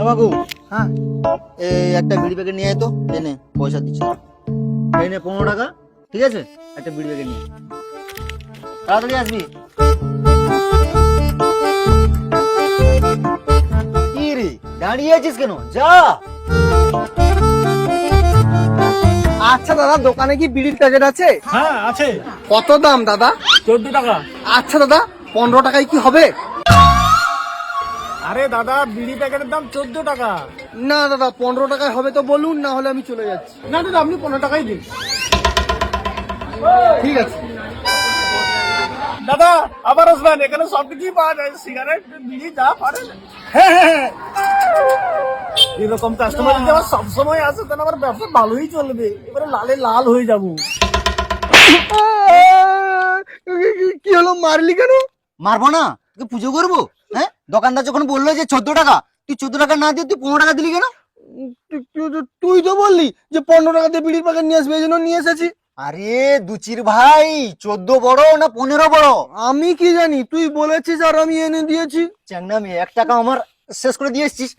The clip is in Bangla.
বাবু, হ্যাঁ, এই একটা বিড়ি প্যাকেট নিয়ে আয় তো। এনে পয়সা দিচ্ছি, এই নে 15 টাকা। ঠিক আছে, একটা বিড়ি প্যাকেট নিয়ে তাড়াতাড়ি আসবি। কি রে দাঁড়িয়ে আছিস কেন? যা। আচ্ছা দাদা, দোকানে কি বিড়ির প্যাকেট আছে? হ্যাঁ আছে, কত দাম দাদা? 14 টাকা। আচ্ছা দাদা, 15 টাকায় কি হবে? আরে দাদা, বিড়ি প্যাকেটের দাম 14 টাকা। না দাদা, 15 টাকায় হবে তো বলুন, না হলে আমি চলে যাচ্ছি। না দাদা, আপনি 15 টাকাই দিন। ঠিক আছে। দাদা আবার আসবেন, এখানে সব কিছুই পাওয়া যায়, সিগারেট, বিড়ি, যা পারেন। হ্যাঁ হ্যাঁ হ্যাঁ। এরকম কাস্টমার যদি আমার সবসময় আসে, তাহলে আমার ব্যবসা ভালোই চলবে। এবারে লালে লাল হয়ে যাবো। কি হলো, মারলি কেন? মারবো না, তোকে পুজো করবো? হ্যাঁ, দোকানদার যখন বললো যে 14 টাকা, তুই 14 টাকা না দিয়ে তুই 15 টাকা দিলি কেন? তুই তো বললি যে 15 টাকা দিয়ে বিড়ির প্যাকেট নিয়ে আসবে, এই জন্য নিয়ে এসেছি। আরে দুচির ভাই, 14 বড় না 15 বড়? আমি কি জানি, তুই বলেছিস আর আমি এনে দিয়েছি। চ্যাংনামি, 1 টাকা আমার শেষ করে দিয়ে এসছিস।